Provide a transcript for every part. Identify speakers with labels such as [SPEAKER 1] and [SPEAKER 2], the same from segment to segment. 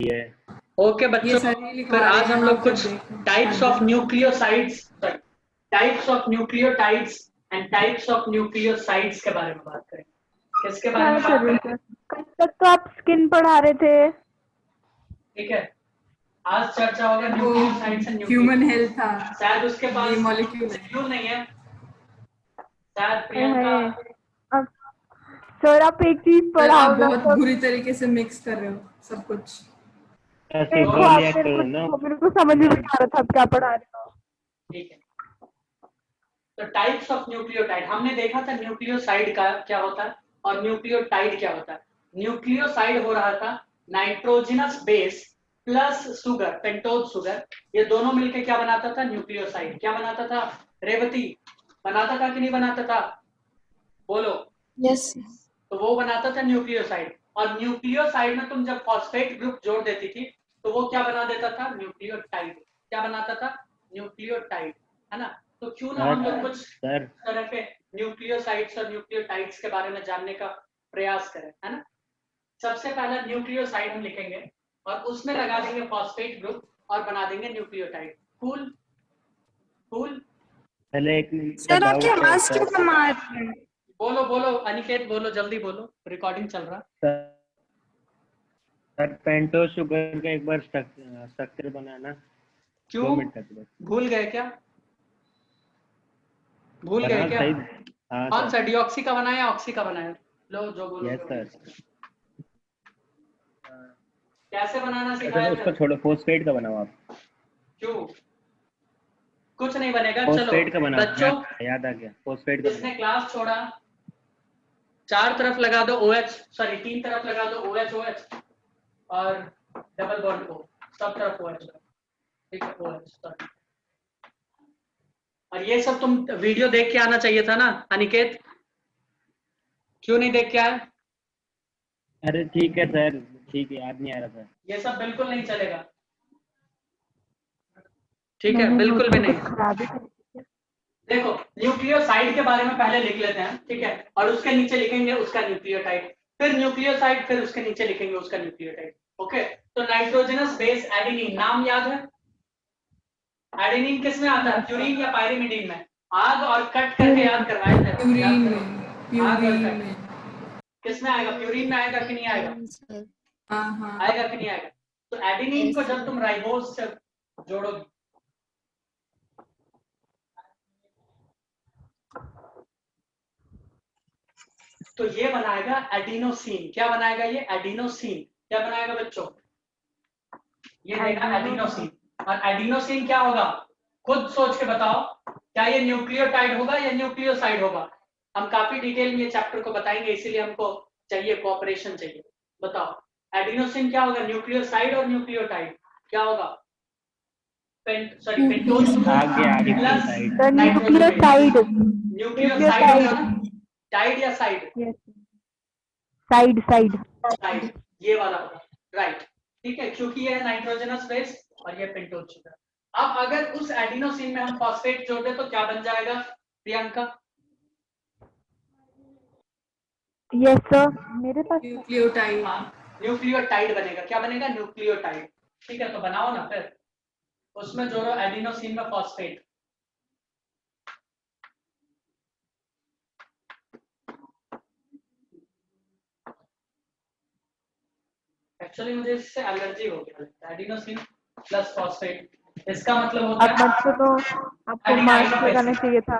[SPEAKER 1] है।
[SPEAKER 2] ओके बच्चों, फिर आज हम लोग कुछ types of nucleosides types of nucleotides and types of nucleosides के बारे में बात करेंगे। किसके बारे में बात करेंगे?
[SPEAKER 3] कल तक तो आप स्किन पढ़ा रहे थे।
[SPEAKER 2] ठीक है, आज चर्चा होगा न्यूक्लियोसाइड्स एंड
[SPEAKER 4] ह्यूमन हेल्थ था,
[SPEAKER 2] शायद उसके पास
[SPEAKER 4] ये मॉलिक्यूल
[SPEAKER 2] क्यों नहीं है, शायद प्रियंका।
[SPEAKER 3] अब सर आप एक चीज पढ़ाओ
[SPEAKER 4] आप
[SPEAKER 3] ना,
[SPEAKER 4] बहुत बुरी तरीके से मिक्स कर रहे हो सब कुछ।
[SPEAKER 3] देखो आप मेरे को समझ में नहीं आ रहा था आप क्या पढ़ा रहे हो।
[SPEAKER 2] ठीक है, तो टाइप्स ऑफ न्यूक्लियोटाइड हमने देखा था। न्यूक्लियोसाइड का क्या होता है और न्यूक्लियोटाइड क्या होता है। न्यूक्लियोसाइड हो रहा था nitrogenous base plus sugar, pentose sugar, ये दोनों मिलकर क्या बनाता था? न्यूक्लियोसाइड। क्या बनाता था रेवती? बनाता था कि नहीं बनाता था? बोलो।
[SPEAKER 5] यस।
[SPEAKER 2] तो वो बनाता था न्यूक्लियोसाइड। और न्यूक्लियोसाइड में तुम जब फॉस्फेट ग्रुप जोड़ देती थी तो वो क्या बना देता था? न्यूक्लियोटाइड। क्या बनाता था? न्यूक्लियोटाइड, है ना। तो क्यों ना हम लोग कुछ तरह के न्यूक्लियोसाइड्स और न्यूक्लियोटाइड्स के बारे में जानने का प्रयास करें, है ना। सबसे पहला न्यूक्लियोसाइड हम लिखेंगे और उसमें लगा देंगे फॉस्फेट ग्रुप और बना देंगे न्यूक्लियोटाइड। Cool cool.
[SPEAKER 1] पहले एक मिनट
[SPEAKER 5] सर आपकी आवाज क्यों कम आ रही है?
[SPEAKER 2] बोलो बोलो अनिकेत, बोलो जल्दी बोलो, रिकॉर्डिंग चल रहा।
[SPEAKER 1] सर पेंटोज शुगर का एक बार स्ट्रक्चर बनाना।
[SPEAKER 2] क्यों
[SPEAKER 1] 2 मिनट तक
[SPEAKER 2] भूल गए क्या? भूल गए क्या? कौन सा, डिऑक्सी का बनाया ऑक्सी का बनाया? लो जो बोलो।
[SPEAKER 1] Yes sir.
[SPEAKER 2] कैसे बनाना सिखाया?
[SPEAKER 1] उसको छोड़ो, फॉस्फेट का बनाओ आप।
[SPEAKER 2] क्यों? कुछ नहीं बनेगा।
[SPEAKER 1] फॉस्फेट का
[SPEAKER 2] चलो
[SPEAKER 1] बनाओ,
[SPEAKER 2] बच्चों,
[SPEAKER 1] याद आ गया, फॉस्फेट का
[SPEAKER 2] जिसने क्लास छोड़ा 4 तरफ लगा दो OH, सॉरी 3 तरफ लगा दो OH OH और डबल बॉन्ड को सब तरफ OH, ठीक है OH सॉरी। और ये सब तुम वीडियो देख के आना चाहिए था ना अनिकेत, क्यों नहीं देख के आए?
[SPEAKER 1] अरे ठीक है सर, ठीक है, याद नहीं आ रहा था।
[SPEAKER 2] ये सब बिल्कुल नहीं चलेगा, ठीक है, बिल्कुल भी नहीं। देखो न्यूक्लियोसाइड के बारे में पहले लिख लेते हैं, ठीक है, और उसके नीचे लिखेंगे उसका न्यूक्लियोटाइड, फिर न्यूक्लियोसाइड, फिर उसके नीचे लिखेंगे उसका न्यूक्लियोटाइड। ओके, तो नाइट्रोजनस बेस एडेनिन, नाम याद है? एडेनिन किस में आता है? प्यूरिन या पायरिमिडीन में? आग और कट करके याद करवाए थे।
[SPEAKER 4] प्यूरिन में
[SPEAKER 2] किस में आएगा? प्यूरिन में आएगा कि नहीं आएगा? आएगा कि नहीं आएगा? तो एडेनिन को जब तुम राइबोज से जोड़ोगे तो ये बनाएगा एडिनोसिन। क्या बनाएगा ये? एडिनोसिन। क्या बनाएगा बच्चों? ये देगा एडिनोसिन। और एडिनोसिन क्या होगा? खुद सोच के बताओ, क्या ये न्यूक्लियोटाइड होगा या न्यूक्लियोसाइड होगा? हम काफी डिटेल में ये चैप्टर को बताएंगे, इसीलिए हमको चाहिए कोऑपरेशन चाहिए। बताओ एडिनोसिन क्या होगा? न्यूक्लियोसाइड और न्यूक्लियोटाइड क्या होगा? Pentose plus
[SPEAKER 3] nucleoside.
[SPEAKER 2] Nucleoside tide या साइड?
[SPEAKER 3] साइड साइड
[SPEAKER 2] साइड, ये वाला होगा, राइट। ठीक है, क्योंकि ये है नाइट्रोजनस बेस और ये पेंटोज शुगर। अब अगर उस एडिनोसिन में हम फॉस्फेट जोड़ दें तो क्या बन जाएगा प्रियंका?
[SPEAKER 3] यस सर, मेरे पास
[SPEAKER 4] न्यूक्लियोटाइड।
[SPEAKER 2] न्यूक्लियोटाइड बनेगा। क्या बनेगा? न्यूक्लियोटाइड। ठीक है, तो बनाओ ना फिर, उसमें जोड़ो एडिनोसिन में फॉस्फेट। एक्चुअली मुझे इससे एलर्जी हो गया है, एडिनोसिन प्लस फॉस्फेट। इसका मतलब होता है
[SPEAKER 3] आपको मार्क्स लगाना चाहिए था।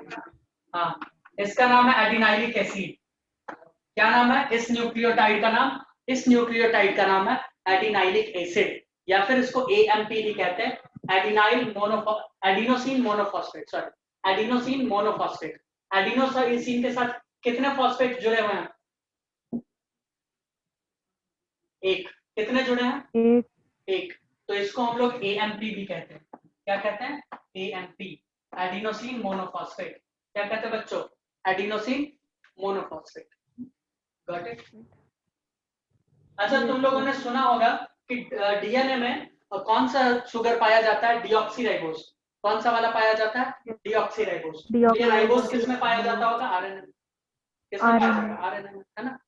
[SPEAKER 2] हाँ, इसका नाम है एडिनाइलिक एसिड। क्या नाम है इस न्यूक्लियोटाइड का नाम? इस न्यूक्लियोटाइड का नाम है एडिनाइलिक एसिड, या फिर इसको AMP भी कहते हैं, adenosine monophosphate, sorry adenosine monophosphate. Adenosine के साथ कितने फॉस्फेट जुड़े हुए हैं? एक। कितने जुड़े हैं? एक। तो इसको हम लोग AMP भी कहते हैं। क्या कहते हैं? AMP, adenosine monophosphate. क्या कहते हैं बच्चों? Adenosine monophosphate. Got it? अच्छा, तुम लोगों ने सुना होगा कि DNA में कौन सा शुगर पाया जाता है? डीऑक्सीराइबोस। कौन सा वाला पाया जाता है? डीऑक्सीराइबोस। ये राइबोस किस में पाया जाता होगा? RNA। किस में पाया जाता है? RNA, है ना।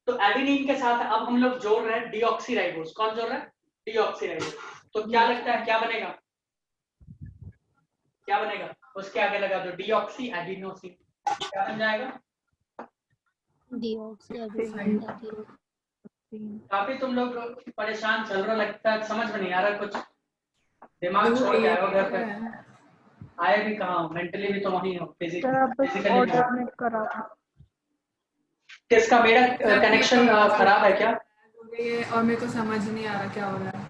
[SPEAKER 2] तो एडेनिन के साथ अब हम लोग जोड़ रहे हैं डीऑक्सीराइबोस। कौन जोड़ रहा है? डीऑक्सीराइबोस। तो क्या लगता है क्या बनेगा, क्या बनेगा? उसके आगे लगा दो डीऑक्सी एडिनोसिन, क्या बन जाएगा? काफी तुम लोग परेशान चल रहा लगता है, समझ में नहीं आ रहा कुछ, दिमाग छोड़ के आए हो घर पे। आए भी कहाँ, मेंटली भी तो वहीं हो, फिजिकली भी।
[SPEAKER 3] करा
[SPEAKER 2] किसका मेरा कनेक्शन खराब है क्या?
[SPEAKER 4] और मेरे को समझ नहीं आ रहा क्या हो रहा है।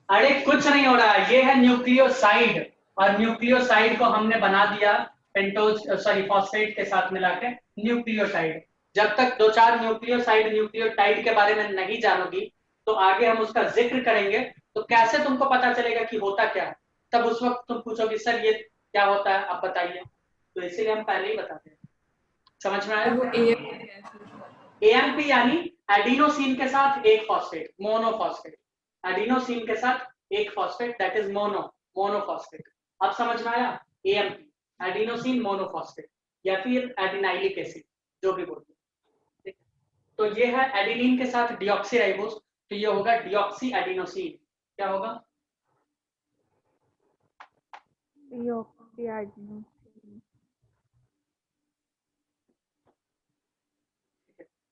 [SPEAKER 2] अरे कुछ नहीं हो रहा है, ये है न्यूक्लियोसाइड, और न्यूक्लियोसाइड को हमने बना दिया पेंटोज फॉस्फेट के साथ मिला के न्यूक्लियोटाइड। जब तक 2-4 न्यूक्लियोसाइड न्यूक्लियोटाइड के बारे में नहीं जानोगी तो आगे हम उसका जिक्र करेंगे, तो कैसे तुमको पता चलेगा कि होता क्या है? तब उस वक्त तुम पूछोगे सर ये क्या होता है, आप बताइए। तो इसीलिए हम पहले ही बताते हैं। समझ में आया?
[SPEAKER 4] वो
[SPEAKER 2] एएमपी यानी एडिनोसिन के साथ एक फॉस्फेट, मोनोफॉस्फेट। एडिनोसिन के साथ एक फॉस्फेट, दैट इज मोनोफॉस्फेट। अब समझ में आया? एएमपी एडिनोसिन मोनोफॉस्फेट, या फिर एडिनाइलिक एसिड, जो भी बोलते हैं। तो ये है एडिनिन के साथ डीऑक्सीराइबोस, तो ये होगा डीऑक्सी एडिनोसिन। क्या होगा?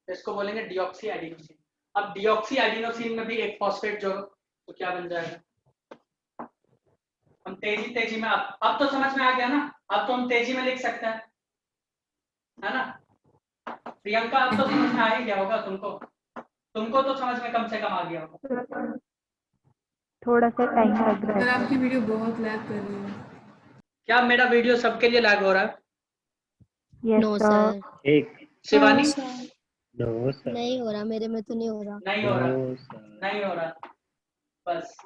[SPEAKER 2] इसको बोलेंगे डीऑक्सी एडिनोसिन। अब डीऑक्सी एडिनोसिन में भी एक फॉस्फेट जोड़ो तो क्या बन जाएगा? हम तेजी में, अब तो समझ में आ गया ना, अब तो हम तेजी में लिख सकते हैं, है ना? प्रियंका अब तो समझ में आ ही गया होगा तुमको, तो समझ में कम से कम आ गया होगा।
[SPEAKER 3] थोड़ा सा टाइम लग रहा
[SPEAKER 4] सर
[SPEAKER 3] है।
[SPEAKER 4] आपकी वीडियो बहुत लैग कर रही है।
[SPEAKER 2] क्या मेरा वीडियो सबके लिए लैग हो रहा है?
[SPEAKER 5] नो सर,
[SPEAKER 1] एक
[SPEAKER 2] शिवानी?
[SPEAKER 1] नो सर,
[SPEAKER 5] नहीं हो रहा, मेरे में तो नहीं हो रहा।
[SPEAKER 2] नहीं हो रहा,
[SPEAKER 1] नो सर,
[SPEAKER 2] नहीं हो रहा, बस।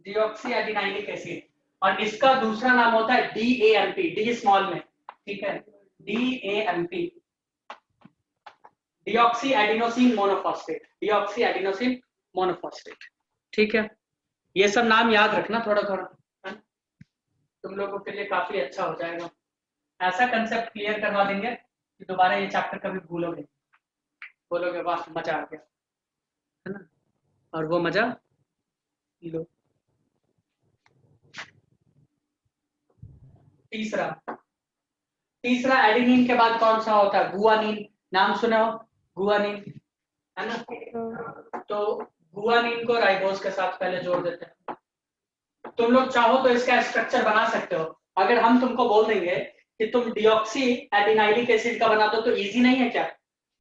[SPEAKER 2] डीऑक्सी एडिनाइलिक एसिड, और इसका दूसरा नाम होता है डीएएमपी, डी स्मॉल में, ठीक है? DAMP, deoxy adenosine monophosphate, deoxy adenosine monophosphate, ठीक है? ये सब नाम याद रखना थोड़ा थोड़ा, है? तुम लोगों के लिए काफी अच्छा हो जाएगा। ऐसा कंसेप्ट क्लियर करवा देंगे कि दोबारा ये चैप्टर कभी भूलोगे, बोलोगे वाह मजा आ गया, है ना? और वो मजा लो। तीसरा एडेनिन के बाद कौन सा होता है? गुआनिन, नाम सुने हो? गुआनिन, है ना? तो गुआनिन को राइबोस के साथ पहले जोड़ देते हैं। तुम लोग चाहो तो इसका स्ट्रक्चर बना सकते हो। अगर हम तुमको बोल देंगे कि तुम डीऑक्सी एडिनाइलिक एसिड का बना दो तो इजी नहीं है क्या?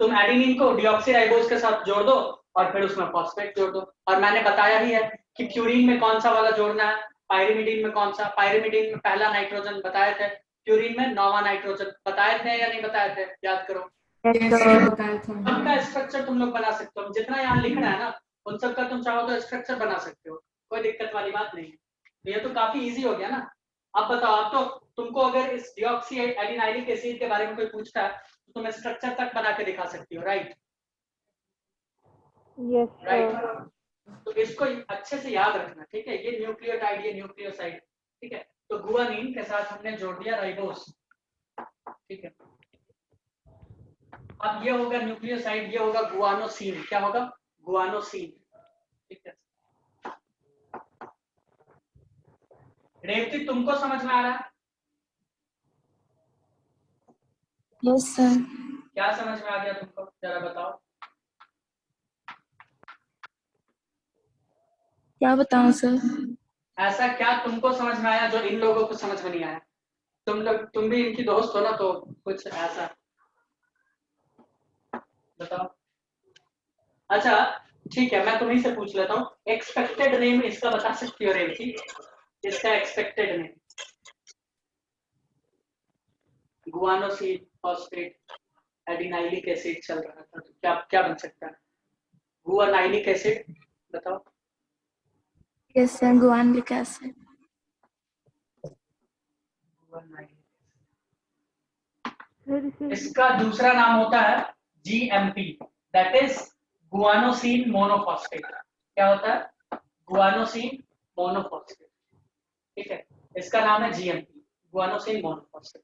[SPEAKER 2] तुम एडेनिन को डीऑक्सी राइबोस के साथ जोड़ दो और फिर उसमें फॉस्फेट जोड़ दो। और मैंने बताया ही है कि प्यूरिन में कौन सा वाला जोड़ना है, पायरिमिडीन में कौन सा। पायरिमिडीन में पहला नाइट्रोजन बताए थे, प्यूरिन में 9वां नाइट्रोजन बताए थे या नहीं बताए थे? याद करो। सबका स्ट्रक्चर तुम लोग बना सकते हो, जितना यहाँ लिखना है ना उन सबका तुम चाहो तो स्ट्रक्चर बना सकते हो, कोई दिक्कत वाली बात नहीं है। तो ये तो काफी इजी हो गया ना। अब बताओ, अब तो तुमको अगर इस डीऑक्सी एडिनाइलिक एसिड के बारे में कोई पूछता है तो तुम स्ट्रक्चर तक बना के दिखा सकती हो, राइट?
[SPEAKER 3] Yes
[SPEAKER 2] right. तो इसको अच्छे से याद रखना, ठीक है? ये न्यूक्लियोटाइड, ये न्यूक्लियोसाइड, ठीक है? तो गुआनिन के साथ हमने जोड़ दिया राइबोस, ठीक है? अब ये होगा न्यूक्लियोसाइड, ये होगा गुआनोसिन। क्या होगा? गुआनोसिन, ठीक है? रेवती तुमको समझ में आ रहा है?
[SPEAKER 5] Yes sir.
[SPEAKER 2] क्या समझ में आ गया तुमको, जरा बताओ।
[SPEAKER 5] क्या बताऊं सर?
[SPEAKER 2] ऐसा क्या तुमको समझ में आया जो इन लोगों को समझ में नहीं आया? तुम भी इनकी दोस्त हो ना, तो कुछ ऐसा बताओ। अच्छा ठीक है, मैं तुम्ही से पूछ लेता हूँ, एक्सपेक्टेड नेम इसका बता सकती हो रेवती? इसका expected name? Guanosine, phosphate, adenylic acid चल रहा था, तो क्या क्या बन सकता है? गुआनाइलिक एसिड, बताओ।
[SPEAKER 5] Yes sir, guanic acid.
[SPEAKER 2] इसका दूसरा नाम होता है GMP, that is guanosine monophosphate. क्या होता है? गुआनोसिन मोनोफॉस्फेट, ठीक है? इसका नाम है जीएमपी, गुआनोसिन मोनोफॉस्फेट।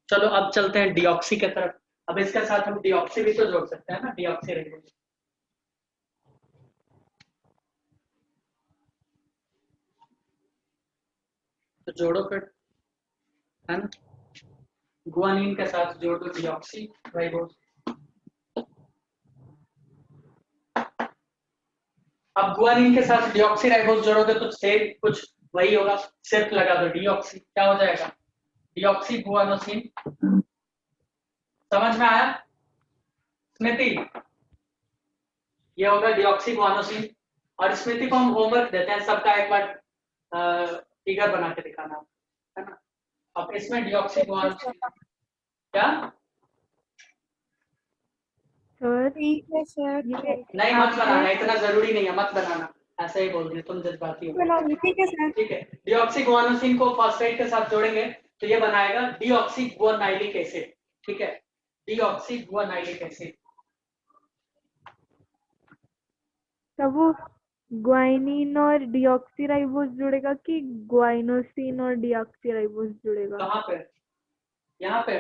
[SPEAKER 2] चलो अब चलते हैं डीऑक्सी की तरफ। अब इसके साथ हम डीऑक्सी भी तो जोड़ सकते हैं ना, डीऑक्सी राइबोज। तो जोड़ो फिर, है ना, गुआनिन के साथ जोड़ दो डीऑक्सी राइबोज। अब गुआनिन के साथ डीऑक्सी राइबोज जोड़ोगे तो सेम कुछ वही होगा, सिर्फ लगा दो डीऑक्सी, क्या हो जाएगा, डीऑक्सी गुआनोसिन। समझ में आया स्मृति? ये होगा डीऑक्सी गुआनोसिन। और स्मृति को हम होमवर्क देते हैं, सबका एक बार फिगर बना के दिखाना, है ना। अब इसमें डीऑक्सी गुआनोसिन क्या,
[SPEAKER 3] सर
[SPEAKER 5] ठीक है सर।
[SPEAKER 2] नहीं मत बनाना, इतना जरूरी नहीं है, मत बनाना, ऐसे ही बोल रही तुम जज्बाती हो।
[SPEAKER 5] ठीक है सर।
[SPEAKER 2] ठीक है, डीऑक्सी गुआनोसिन को फॉस्फेट के साथ जोड़ेंगे तो ये बनाएगा डीऑक्सी गुआनाइलिक एसिड। ठीक है, डीऑक्सी गुआनाइलिक एसिड।
[SPEAKER 3] तब वो ग्वाइनिन और डिऑक्सीराइबोस जुड़ेगा कि ग्वाइनोसिन और डिऑक्सीराइबोस जुड़ेगा?
[SPEAKER 2] कहाँ पे, यहाँ पे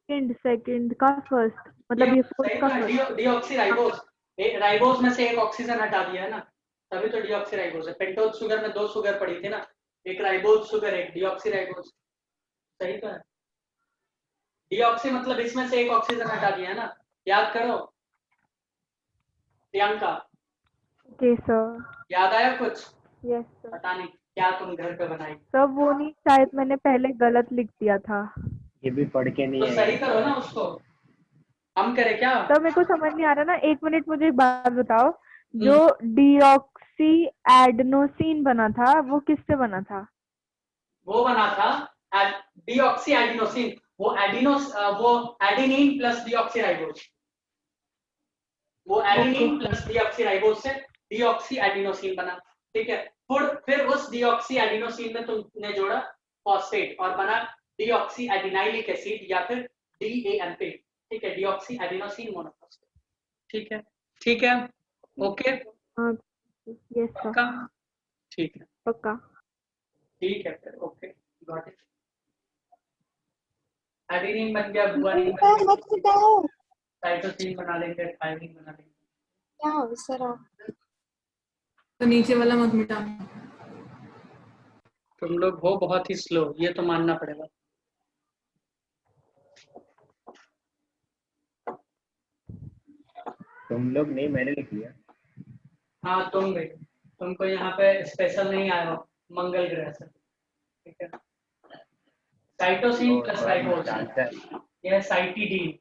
[SPEAKER 3] सेकंड का फर्स्ट, मतलब ये फोर्थ का फर्स्ट।
[SPEAKER 2] डीऑक्सी राइबोस, राइबोस में से एक ऑक्सीजन हटा दिया है ना, तभी तो डीऑक्सी राइबोस है। पेंटोज शुगर में 2 शुगर पड़ी थी ना, एक राइबोस शुगर, एक डीऑक्सी राइबोस, सही तो है। डीऑक्सी मतलब इसमें से एक ऑक्सीजन हटा दिया है ना, याद करो प्रियंका,
[SPEAKER 3] ओके सर।
[SPEAKER 2] याद आया कुछ?
[SPEAKER 3] Yes sir.
[SPEAKER 2] पता नहीं क्या तुम घर पे बनाई।
[SPEAKER 3] सब वो नहीं, शायद मैंने पहले गलत लिख दिया था।
[SPEAKER 1] ये भी पढ़ के नहीं
[SPEAKER 2] तो सही
[SPEAKER 1] आया।
[SPEAKER 2] करो ना उसको, हम करें क्या?
[SPEAKER 3] तब मेरे को समझ नहीं आ रहा ना, 1 मिनट मुझे एक बात बताओ, जो डीऑक्सी एडनोसिन बना था वो किससे बना था?
[SPEAKER 2] वो बना था डीऑक्सी एडिनोसिन, वो एडिनिन प्लस डीऑक्सी राइबोस, वो एडिनिन प्लस डीऑक्सी राइबोस से डीऑक्सी एडिनोसिन बना। ठीक है, फिर उस डीऑक्सी एडिनोसिन में तुमने जोड़ा फॉस्फेट और बना डीऑक्सी एडिनाइलिक एसिड या फिर डीएएनपी। ठीक है, डीऑक्सी एडिनोसिन मोनोफॉस्फेट। ठीक है, ठीक है, ओके,
[SPEAKER 3] हाँ यस सर।
[SPEAKER 2] पक्का? ठीक है,
[SPEAKER 3] पक्का।
[SPEAKER 2] ठीक है फिर, ओके, गॉट इट। एडिनिन बन गया, गुआनिन बन गया,
[SPEAKER 5] मत बताओ।
[SPEAKER 2] साइटोसिन बना लेंगे, थायमिन बना लेंगे।
[SPEAKER 5] क्या हो सर?
[SPEAKER 4] तो नीचे वाला मत मिटाना।
[SPEAKER 2] तुम लोग हो बहुत ही स्लो, ये तो मानना पड़ेगा।
[SPEAKER 1] तुम लोग नहीं, मैंने लिख लिया।
[SPEAKER 2] हाँ तुम भी, तुमको यहाँ पे स्पेशल नहीं आया हो मंगल ग्रह से। ठीक है, साइटोसिन प्लस राइबोस, यह साइटिडीन,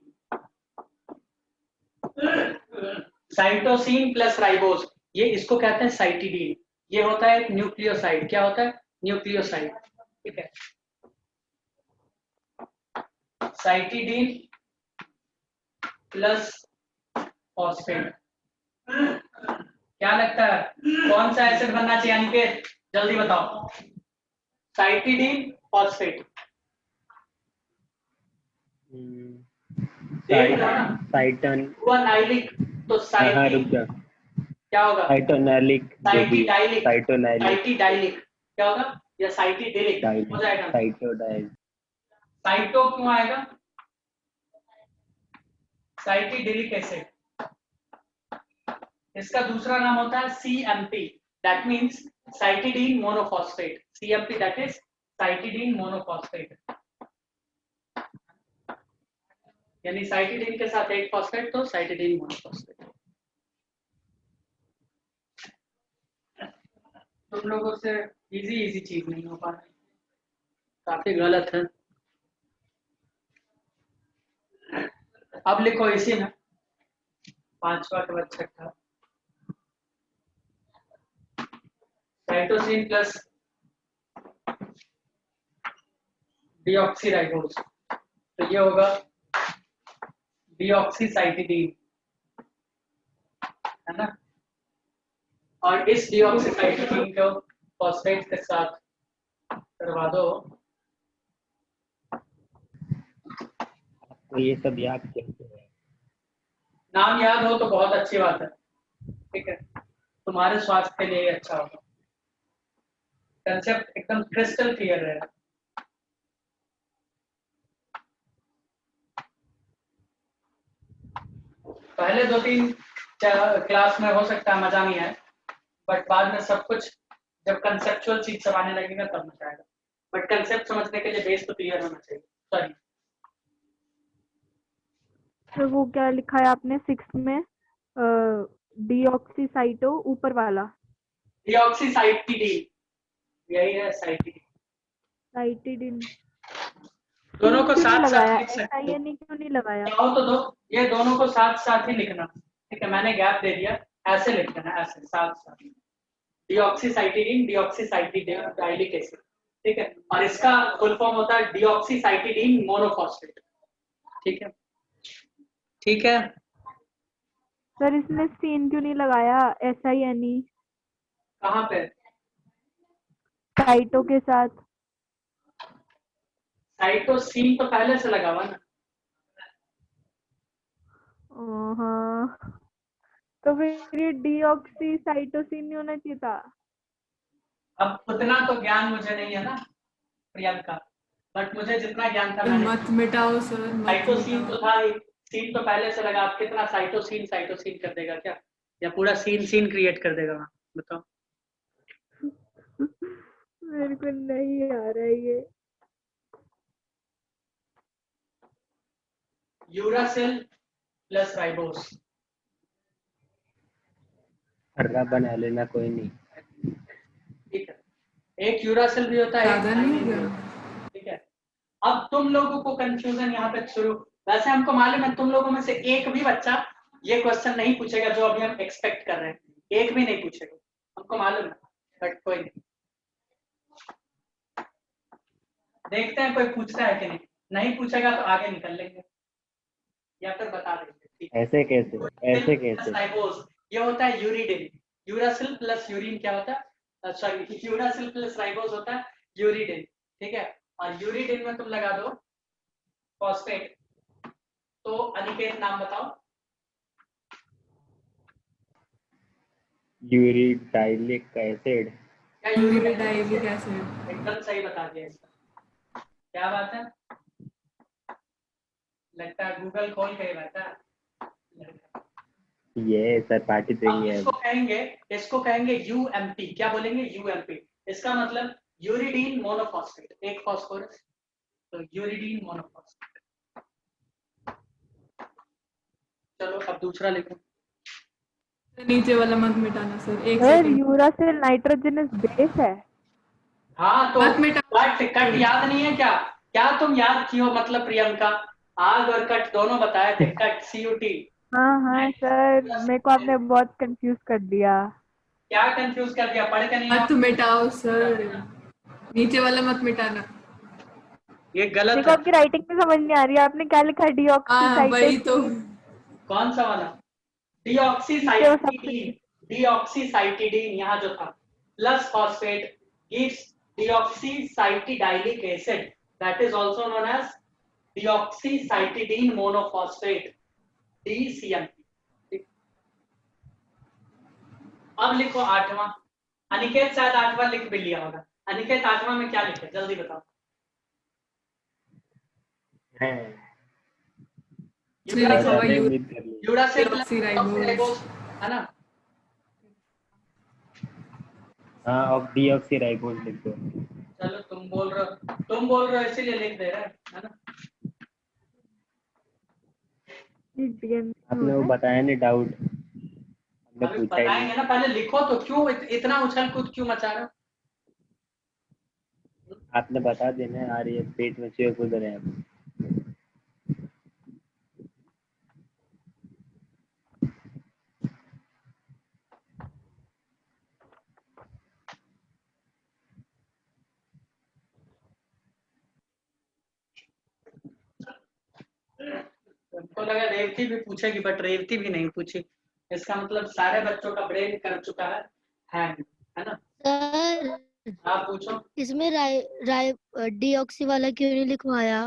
[SPEAKER 2] साइटोसिन प्लस राइबोस, ये इसको कहते हैं साइटिडीन। ये होता है एक न्यूक्लियोसाइड, क्या होता है, न्यूक्लियोसाइड। ठीक है, साइटिडीन प्लस फॉस्फेट, क्या लगता है कौन सा एसिड बनना चाहिए अनिकेत, जल्दी बताओ। साइटिडीन फॉस्फेट,
[SPEAKER 1] साइटन,
[SPEAKER 2] गुआनाइलिक, तो
[SPEAKER 1] हाँ रुक जा,
[SPEAKER 2] क्या होगा,
[SPEAKER 1] साइटोनैलिक,
[SPEAKER 2] साइटिडाइलिक,
[SPEAKER 1] साइटोनैलिक,
[SPEAKER 2] साइटिडाइलिक क्या होगा, या साइटिडिलिक हो जाएगा।
[SPEAKER 1] साइटोडाइल,
[SPEAKER 2] साइटो क्यों आएगा, साइटिडिलिक एसिड, इसका दूसरा नाम होता है CMP, that means cytidine monophosphate. CMP that is cytidine monophosphate, यानी साइटिडीन के साथ एक फॉस्फेट तो साइटिडीन मोनोफॉस्फेट। तुम लोगों से इजी चीज नहीं हो पा रही, काफी गलत है। अब लिखो इसी में 5वां के बाद 6ठा, साइटोसिन प्लस डीऑक्सीराइबोस, तो ये होगा डीऑक्सीसाइटिडीन, है ना। और इस डीऑक्सीसाइटिडीन को फॉस्फेट के साथ करवा दो।
[SPEAKER 1] तो ये सब याद कैसे है?
[SPEAKER 2] नाम याद हो तो बहुत अच्छी बात है, ठीक है, तुम्हारे स्वास्थ्य के लिए अच्छा होगा, कंसेप्ट एकदम क्रिस्टल क्लियर रहेगा। पहले 2-3 क्लास में हो सकता है मजा नहीं आए, बट बाद में सब कुछ जब कंसेप्चुअल चीज सब आने लगेगा तब मजा आएगा। बट कंसेप्ट समझने के लिए बेस तो क्लियर होना चाहिए। सॉरी,
[SPEAKER 3] तो वो क्या लिखा है आपने 6th में? डीऑक्सीसाइटो ऊपर वाला।
[SPEAKER 2] डीऑक्सीसाइटिडीन, यही है साइटिडीन।
[SPEAKER 3] साइटिडिन
[SPEAKER 2] दोनों को
[SPEAKER 3] क्यों नहीं
[SPEAKER 2] साथ साथ
[SPEAKER 3] लगाया?
[SPEAKER 2] लिख सकते हो।
[SPEAKER 3] SINE क्यों नहीं लगाया?
[SPEAKER 2] चाहो तो दो, ये दोनों को साथ साथ ही लिखना। ठीक है, मैंने गैप दे दिया, ऐसे लिख देना, ऐसे साथ साथ। डीऑक्सीसाइटिडीन, डीऑक्सीसाइटिडीन डाइलिक एसिड। ठीक है, और इसका फुल फॉर्म होता है डीऑक्सीसाइटिडीन मोनोफॉस्फेट। ठीक है, ठीक है।
[SPEAKER 3] सर इसमें सीन क्यों नहीं लगाया? SINE
[SPEAKER 2] कहाँ पे?
[SPEAKER 3] साइटो के साथ।
[SPEAKER 2] साइटोसिन तो पहले से लगा हुआ ना।
[SPEAKER 3] हाँ, तो फिर ये डीऑक्सीसाइटोसिन नहीं होना चाहिए था।
[SPEAKER 2] अब उतना तो ज्ञान मुझे नहीं है ना प्रियंका, बट मुझे जितना ज्ञान था मैंने।
[SPEAKER 4] मत मिटाओ सर, मत
[SPEAKER 2] साइटोसिन तो
[SPEAKER 4] मिटाओ।
[SPEAKER 2] था ही, सीन तो पहले से लगा। आप कितना साइटोसिन साइटोसिन कर देगा क्या, या पूरा सीन सीन क्रिएट कर देगा वहाँ, बताओ।
[SPEAKER 3] मेरे को नहीं आ रहा है ये।
[SPEAKER 2] Uracil plus ribose.
[SPEAKER 1] हर्रा बना लेना, कोई नहीं।
[SPEAKER 2] ठीक है, एक यूरासिल भी होता है, एक
[SPEAKER 4] ज्यादा नहीं
[SPEAKER 2] थायमिन भी
[SPEAKER 4] होगा।
[SPEAKER 2] होता है। ठीक है, अब तुम लोगों को कंफ्यूजन यहाँ पे शुरू, वैसे हमको मालूम है तुम लोगों में से एक भी बच्चा ये क्वेश्चन नहीं पूछेगा जो अभी हम एक्सपेक्ट कर रहे हैं, एक भी नहीं पूछेगा, हमको मालूम है, बट कोई नहीं, देखते हैं कोई पूछता है कि नहीं। नहीं पूछेगा तो आगे निकल लेंगे या फिर बता देंगे। ठीक है,
[SPEAKER 1] ऐसे कैसे, ऐसे कैसे?
[SPEAKER 2] राइबोस ये होता है यूरिडिन। यूरासिल प्लस यूरिन क्या होता है, सॉरी, यूरासिल प्लस राइबोस होता है यूरिडिन। ठीक है, और यूरिडिन में तुम लगा दो फॉस्फेट। तो अनिकेत नाम बताओ।
[SPEAKER 1] यूरिडाइलिक एसिड।
[SPEAKER 2] क्या
[SPEAKER 4] यूरिडाइलिक एसिड।
[SPEAKER 2] एकदम सही बता दिया इसका, क्या बात है, लगता है गूगल खोल के ही बैठा है।
[SPEAKER 1] ये सर पार्टी
[SPEAKER 2] अब
[SPEAKER 1] देंगे
[SPEAKER 2] इसको
[SPEAKER 1] अब।
[SPEAKER 2] कहेंगे, इसको कहेंगे यूएमपी। क्या बोलेंगे? यूएमपी। इसका मतलब यूरिडीन मोनोफॉस्फेट, एक फॉस्फोरस, तो यूरिडीन मोनोफॉस्फेट। चलो अब दूसरा लिखो।
[SPEAKER 4] नीचे वाला मत मिटाना सर, एक
[SPEAKER 3] sir
[SPEAKER 4] second.
[SPEAKER 3] Uracil nitrogenous base है।
[SPEAKER 2] हाँ तो
[SPEAKER 4] मत मिटा।
[SPEAKER 2] कट याद नहीं है क्या? क्या तुम याद की हो? मतलब प्रियंका, आग और कट दोनों बताए थे, कट CUT।
[SPEAKER 3] हाँ हाँ सर, मेरे को आपने बहुत कंफ्यूज कर दिया।
[SPEAKER 2] क्या कंफ्यूज कर दिया? पढ़ के नहीं
[SPEAKER 4] मत
[SPEAKER 2] आओ?
[SPEAKER 4] मिटाओ सर, नीचे वाला मत मिटाना।
[SPEAKER 2] ये गलत
[SPEAKER 3] मेरे को
[SPEAKER 2] है।
[SPEAKER 3] आपकी राइटिंग में समझ नहीं आ रही है, आपने क्या लिखा है?
[SPEAKER 4] हाँ वही तो।
[SPEAKER 3] डीऑक्सीसाइटोसिन।
[SPEAKER 2] कौन सा वाला?
[SPEAKER 3] नीचे वो सबसे
[SPEAKER 2] डीऑक्सीसाइटिडीन, डीऑक्सीसाइटिडीन यहाँ जो था, plus phosphate gives deoxycytidilic acid, that is also known as deoxycytidine monophosphate, DCMP। अब लिखो 8वां। अनिकेत शायद 8वां लिख भी लिया होगा। अनिकेत 8वां में क्या लिखे, जल्दी बताओ।
[SPEAKER 1] है
[SPEAKER 4] इसने लिखा हुआ
[SPEAKER 1] ज्यादा उम्मीद कर ली।
[SPEAKER 2] Uracil plus
[SPEAKER 4] deoxyribose.
[SPEAKER 2] ऑक्सीराइबोस, है ना?
[SPEAKER 1] हाँ, अब डीऑक्सीराइबोस लिख दो।
[SPEAKER 2] चलो तुम बोल रहे हो इसीलिए लिख दे रहे हैं, है ना?
[SPEAKER 1] आपने वो बताया नहीं, डाउट हमने
[SPEAKER 2] अभी
[SPEAKER 1] पूछा ही
[SPEAKER 2] बताएंगे
[SPEAKER 1] नहीं।
[SPEAKER 2] ना, पहले लिखो तो। क्यों इतना उछल कूद क्यों मचा रहे हो?
[SPEAKER 1] आपने बता देना आ रही है, पेट में चूहे कूद रहे हैं।
[SPEAKER 2] हमको लगा रेवती भी पूछेगी, बट रेवती भी नहीं पूछी। इसका मतलब सारे बच्चों का ब्रेन कर चुका है हैंग, है ना?
[SPEAKER 5] सर
[SPEAKER 2] आप पूछो।
[SPEAKER 5] इसमें राय राय डीऑक्सी वाला क्यों नहीं लिखवाया?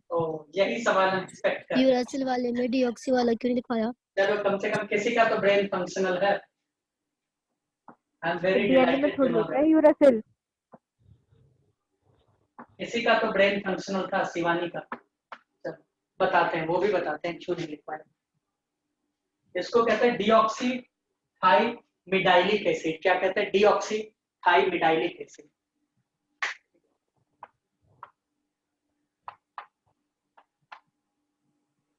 [SPEAKER 2] तो यही सवाल हम एक्सपेक्ट कर रहे हैं।
[SPEAKER 5] यूरासिल वाले में डीऑक्सी वाला क्यों नहीं लिखवाया?
[SPEAKER 2] चलो कम से कम किसी का तो ब्रेन फंक्शनल है। आई एम वेरी
[SPEAKER 3] DNA में
[SPEAKER 2] डिलाइटेड टू
[SPEAKER 3] थोड़ी
[SPEAKER 2] नो
[SPEAKER 3] होता है
[SPEAKER 2] दैट।
[SPEAKER 3] यूरासिल।
[SPEAKER 2] किसी का तो ब्रेन फंक्शनल था, शिवानी का। चलो बताते हैं, वो भी बताते हैं क्यों नहीं लिख पाए। इसको कहते हैं डीऑक्सी थाइमिडाइलिक एसिड। क्या कहते हैं? Deoxy thymidylic acid.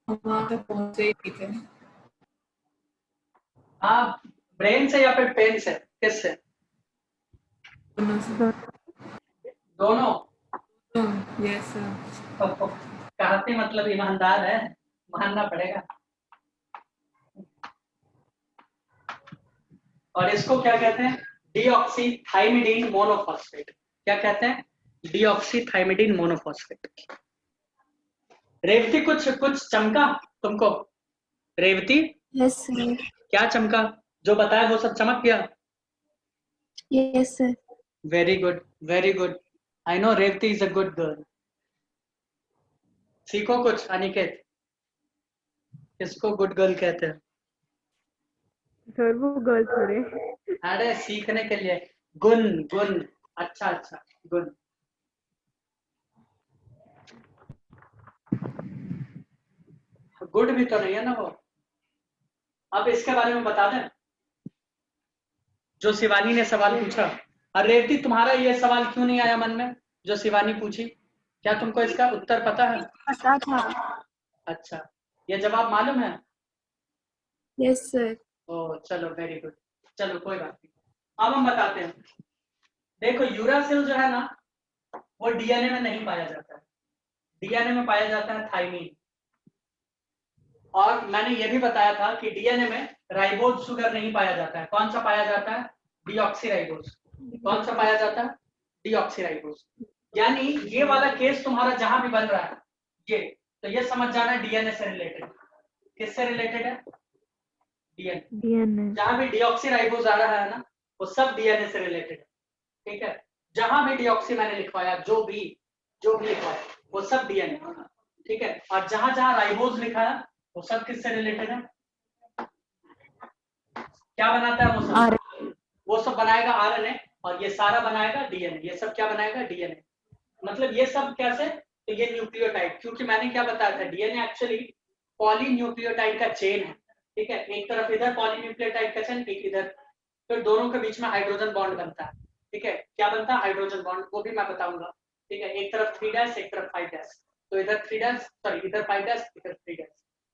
[SPEAKER 4] हम वहां तक पहुंचे ही नहीं थे।
[SPEAKER 2] हाँ, ब्रेन से या फिर पेन से, किससे?
[SPEAKER 4] दोनों से।
[SPEAKER 2] दोनों।
[SPEAKER 4] Yes sir.
[SPEAKER 2] कहते मतलब ईमानदार है, मानना पड़ेगा। और इसको क्या कहते हैं? डीऑक्सीथाइमिडीन मोनोफॉस्फेट। क्या कहते हैं? डीऑक्सीथाइमिडीन मोनोफॉस्फेट। रेवती कुछ कुछ चमका तुमको? Revati
[SPEAKER 6] yes sir.
[SPEAKER 2] क्या चमका? जो बताया वो सब चमक गया?
[SPEAKER 6] Yes sir.
[SPEAKER 2] Very good, very good. I know Revati is a good girl. सीखो कुछ अनिकेत, किसको गुड गर्ल कहते हैं?
[SPEAKER 3] सर वो गर्ल थोड़े।
[SPEAKER 2] अरे सीखने के लिए गुण गुण। अच्छा अच्छा, गुण। गुड भी तो नहीं है ना वो। अब इसके बारे में बता दें, जो शिवानी ने सवाल पूछा। और रेवती तुम्हारा ये सवाल क्यों नहीं आया मन में जो शिवानी पूछी? क्या तुमको इसका उत्तर पता है?
[SPEAKER 6] पता था।
[SPEAKER 2] अच्छा, ये जवाब मालूम है?
[SPEAKER 6] Yes sir.
[SPEAKER 2] ओह चलो, वेरी गुड। चलो कोई बात नहीं, अब हम बताते हैं। देखो यूरासिल जो है ना, वो डीएनए में नहीं पाया जाता है। डीएनए में पाया जाता है थाइमीन। और मैंने ये भी बताया था कि डीएनए में राइबोज शुगर नहीं पाया जाता है। कौन सा पाया जाता है? डीऑक्सीराइबोज। कौन सा पाया जाता है? डीऑक्सीराइबोज। यानी ये वाला केस तुम्हारा जहां भी बन रहा है ये, तो ये समझ जाना डीएनए से रिलेटेड। किससे रिलेटेड है? डीएनए। जहां भी डीऑक्सीराइबोज आ रहा है ना, वो सब डीएनए से रिलेटेड है। ठीक है, जहां भी डीऑक्सी मैंने लिखवाया, जो भी लिखवाया वो सब डीएनए। ठीक है, और जहां जहां राइबोज लिखा है वो सब किससे रिलेटेड है? क्या बनाता है वो सब? वो सब बनाएगा आरएनए, और ये सारा बनाएगा डीएनए। ये सब क्या बनाएगा? डीएनए। मतलब ये सब कैसे? तो ये न्यूक्लियोटाइड, क्योंकि मैंने क्या बताया था, डीएनए एक्चुअली पॉलीन्यूक्लियोटाइड का चेन है। ठीक है, एक तरफ इधर पॉलीन्यूक्लियोटाइड का चेन, एक इधर, फिर दोनों के बीच में हाइड्रोजन बॉन्ड बनता है। ठीक है, क्या बनता है? हाइड्रोजन बॉन्ड, वो भी मैं बताऊंगा। ठीक है, एक तरफ 3' एक तरफ 5', तो इधर 3', सॉरी इधर 5', इधर 3'।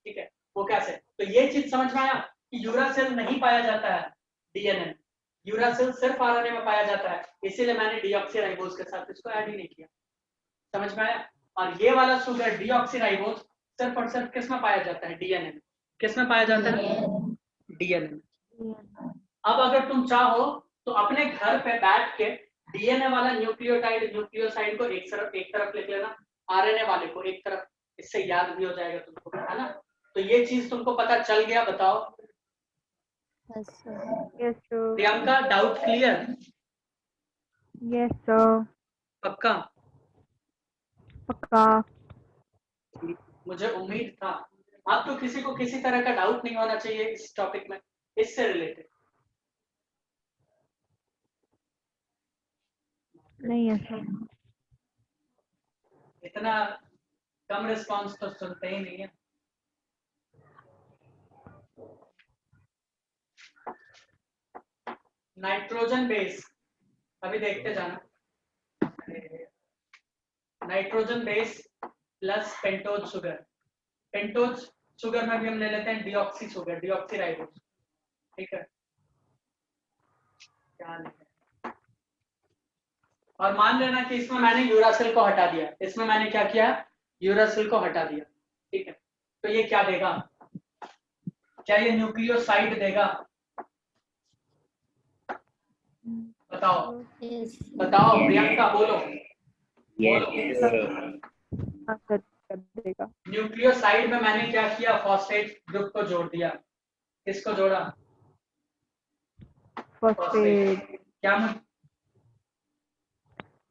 [SPEAKER 2] ठीक है, वो कैसे? तो ये चीज समझ में आया कि यूरासिल नहीं पाया जाता है डीएनए में। यूरासिल सिर्फ आरएनए में पाया जाता है, इसीलिए मैंने डीऑक्सीराइबोज के साथ इसको ऐड ही नहीं किया। समझ में आया? और ये वाला शुगर डीऑक्सीराइबोज सिर्फ और सिर्फ किस में पाया जाता है? डीएनए में। किस में पाया जाता है? डीएनए में। अब अगर तुम चाहो तो अपने घर पे बैठ के डीएनए वाला न्यूक्लियोटाइड न्यूक्लियोसाइड को एक तरफ लिख लेना, आरएनए वाले को एक तरफ, इससे याद भी हो जाएगा तुमको, है ना? तो ये चीज तुमको पता चल गया? बताओ।
[SPEAKER 5] Yes sir.
[SPEAKER 3] Yes sir.
[SPEAKER 2] Priyanka, doubt clear?
[SPEAKER 3] Yes sir.
[SPEAKER 2] पक्का?
[SPEAKER 3] पक्का।
[SPEAKER 2] मुझे उम्मीद था। अब तो किसी को किसी तरह का डाउट नहीं होना चाहिए इस टॉपिक में, इससे रिलेटेड।
[SPEAKER 3] नहीं है सर।
[SPEAKER 2] इतना कम रिस्पांस तो सुनते ही नहीं है। नाइट्रोजन बेस अभी देखते जाना। Nitrogen base plus pentose sugar. Pentose sugar में भी हम ले लेते हैं डीऑक्सी शुगर, डीऑक्सीराइबोज। ठीक है, क्या लेते हैं? और मान लेना कि इसमें मैंने यूरासिल को हटा दिया। इसमें मैंने क्या किया? यूरासिल को हटा दिया। ठीक है, तो ये क्या देगा? क्या ये न्यूक्लियोसाइड देगा? बताओ
[SPEAKER 5] यस।
[SPEAKER 2] बताओ, प्रियंका बोलो।
[SPEAKER 3] हाँ सर, कर देगा।
[SPEAKER 2] न्यूक्लियोसाइड में मैंने क्या किया? फॉस्फेट ग्रुप को जोड़ दिया। किसको जोड़ा?
[SPEAKER 3] फॉस्फेट।
[SPEAKER 2] क्या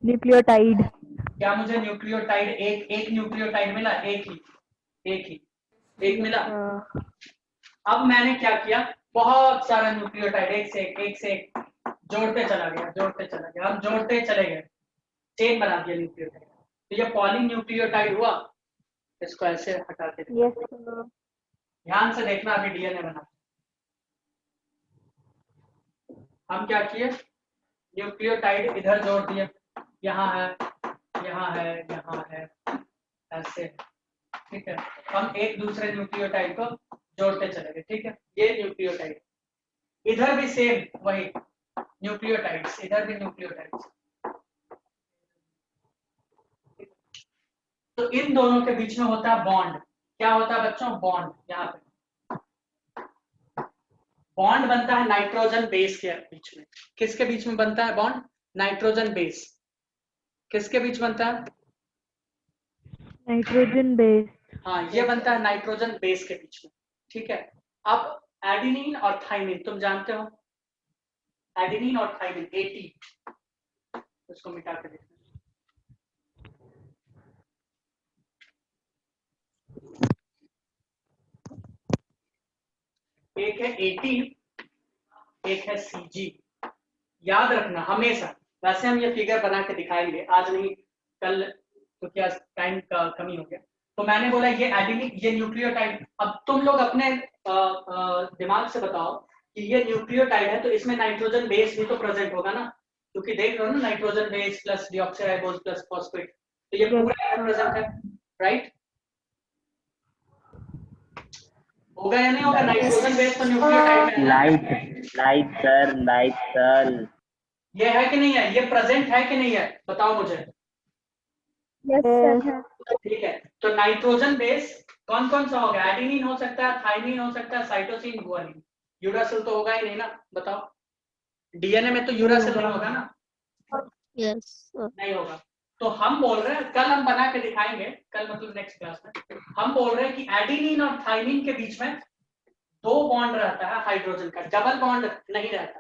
[SPEAKER 3] न्यूक्लियोटाइड।
[SPEAKER 2] क्या मुझे न्यूक्लियोटाइड एक न्यूक्लियोटाइड मिला? एक मिला। अब मैंने क्या किया? बहुत सारा न्यूक्लियोटाइड एक से एक जोड़ते चला गया। हम जोड़ते चले गए, चेन बना दिया न्यूक्लियोटाइड। तो ये पॉलीन्यूक्लियोटाइड हुआ। इसको ऐसे हटा के
[SPEAKER 3] यस सर।
[SPEAKER 2] ध्यान से देखना, अभी डीएनए बना। हम क्या किए, न्यूक्लियोटाइड इधर जोड़ दिए, यहाँ है, यहाँ है, यहाँ है, ऐसे, ठीक है। हम एक दूसरे न्यूक्लियोटाइड को जोड़ते चले गए, ठीक है। ये न्यूक्लियोटाइड, इधर भी सेम वही न्यूक्लियोटाइड्स, इधर भी न्यूक्लियोटाइड्स। तो इन दोनों के बीच में होता है बॉन्ड। क्या होता है बच्चों? बॉन्ड। यहाँ पे बॉन्ड बनता है नाइट्रोजन बेस के बीच में। किसके बीच में बनता है बॉन्ड? Nitrogen base. किसके बीच बनता है?
[SPEAKER 3] Nitrogen base.
[SPEAKER 2] हाँ, ये बनता है नाइट्रोजन बेस के बीच में, ठीक है। अब एडिनिन और थाइमिन तुम जानते हो, एडिनिन और थाइमिन AT, उसको मिटा के देखना। एक है AT, एक है CG। याद रखना हमेशा। वैसे हम ये फिगर बना के दिखाएंगे, आज नहीं कल, तो क्या टाइम का कमी हो गया। तो मैंने बोला ये एडिनिन, ये न्यूक्लियोटाइड। अब तुम लोग अपने दिमाग से बताओ कि ये न्यूक्लियोटाइड है तो इसमें नाइट्रोजन बेस भी तो प्रेजेंट होगा ना, क्योंकि देख रहे हो ना, nitrogen base plus deoxyribose plus phosphate, तो ये पूरा प्रेजेंट है, राइट? होगा या नहीं होगा? नाइट्रोजन बेस तो न्यूक्लियोटाइड में है ना?
[SPEAKER 1] Light sir.
[SPEAKER 2] ये है कि नहीं है? ये प्रेजेंट है कि नहीं है? बताओ मुझे।
[SPEAKER 3] Yes sir.
[SPEAKER 2] ठीक है, तो नाइट्रोजन बेस कौन कौन सा होगा? एडिनिन हो सकता है, थाइमिन हो सकता है, साइटोसिन, गुआनिन। यूरासिल तो होगा ही नहीं ना, बताओ। डीएनए में तो यूरासिल नहीं होगा ना?
[SPEAKER 5] यस
[SPEAKER 2] नहीं होगा। तो हम बोल रहे हैं, कल हम बना के दिखाएंगे, कल मतलब नेक्स्ट क्लास में हम बोल रहे हैं कि एडिनिन और थाइमिन के बीच में 2 बॉन्ड रहता है हाइड्रोजन का, डबल बॉन्ड नहीं रहता।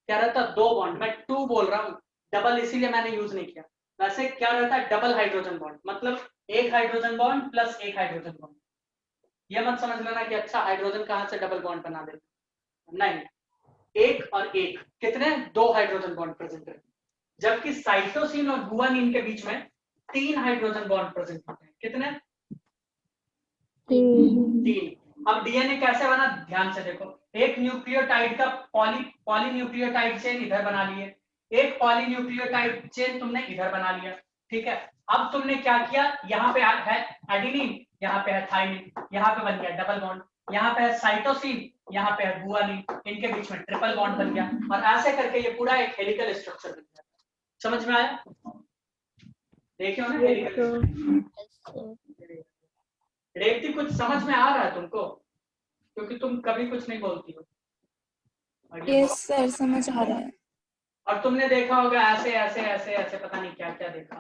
[SPEAKER 2] क्या रहता? 2 बॉन्ड। मैं 2 बोल रहा हूँ, डबल इसीलिए मैंने यूज नहीं किया। वैसे क्या रहता है? डबल हाइड्रोजन बॉन्ड, मतलब एक हाइड्रोजन बॉन्ड प्लस एक हाइड्रोजन बॉन्ड। ये मत समझ लेना कि अच्छा हाइड्रोजन कहाँ से डबल बॉन्ड बना देता, नहीं। एक और एक कितने? 2 हाइड्रोजन बॉन्ड प्रेजेंट है। जबकि साइटोसिन और गुआनिन के बीच में 3 हाइड्रोजन बॉन्ड प्रेजेंट होते हैं। कितने? 3। अब डीएनए कैसे बना? ध्यान से देखो, एक न्यूक्लियोटाइड का पॉलीन्यूक्लियोटाइड चेन इधर बना लिए, एक पॉलीन्यूक्लियोटाइड चेन तुमने इधर बना लिया, ठीक है। अब तुमने क्या किया? यहाँ पे है एडिनिन, यहाँ पे है थाइमिन, यहाँ पे बन गया डबल बॉन्ड, यहाँ पे है साइटोसिन, यहाँ पे है गुआनिन, इनके बीच में ट्रिपल बॉन्ड बन गया, और ऐसे करके ये पूरा एक हेलिकल स्ट्रक्चर बन गया। समझ में आया? देखियो ना हेलिकल। रेवती, कुछ समझ में आ रहा है तुमको? क्योंकि तुम कभी कुछ नहीं बोलती हो।
[SPEAKER 6] यस सर, समझ आ रहा है।
[SPEAKER 2] और तुमने देखा होगा ऐसे ऐसे ऐसे ऐसे, पता नहीं क्या क्या देखा,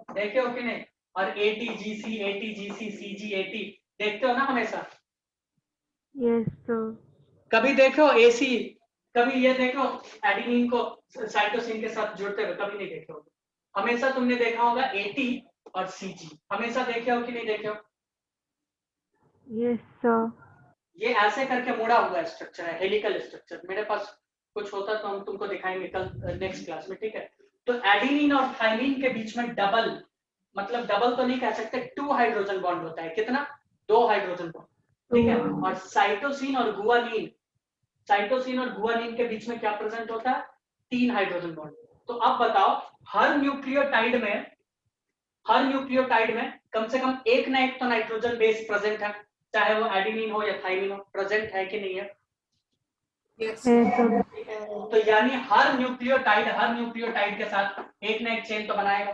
[SPEAKER 2] देखे हो कि नहीं? और ATGC ATGC CGAT देखते हो ना हमेशा?
[SPEAKER 3] Yes sir.
[SPEAKER 2] कभी देखो AC, कभी ये देखो एडिनिन को साइटोसिन के साथ जुड़ते हुए, कभी नहीं देखे हो? हमेशा तुमने देखा होगा AT और CG, हमेशा देखे हो कि नहीं देखे हो?
[SPEAKER 3] Yes sir.
[SPEAKER 2] ये ऐसे करके मुड़ा हुआ स्ट्रक्चर है, हेलिकल स्ट्रक्चर। मेरे पास कुछ होता तो हम तुमको दिखाएंगे कल नेक्स्ट क्लास में, ठीक है। तो एडिनिन और थाइमिन के बीच में डबल, मतलब डबल तो नहीं कह सकते, 2 हाइड्रोजन बॉन्ड होता है। कितना? 2 हाइड्रोजन बॉन्ड, ठीक है। और साइटोसिन और गुआनिन, साइटोसिन और गुआनिन के बीच में क्या प्रेजेंट होता है? 3 हाइड्रोजन बॉन्ड। तो अब बताओ, हर न्यूक्लियोटाइड में कम से कम एक ना एक तो नाइट्रोजन बेस प्रेजेंट है, चाहे वो एडिनिन हो या थाइमिन हो, प्रेजेंट है कि नहीं है?
[SPEAKER 4] यस
[SPEAKER 2] तो यानी हर न्यूक्लियोटाइड के साथ एक ना एक चेन तो बनाएगा,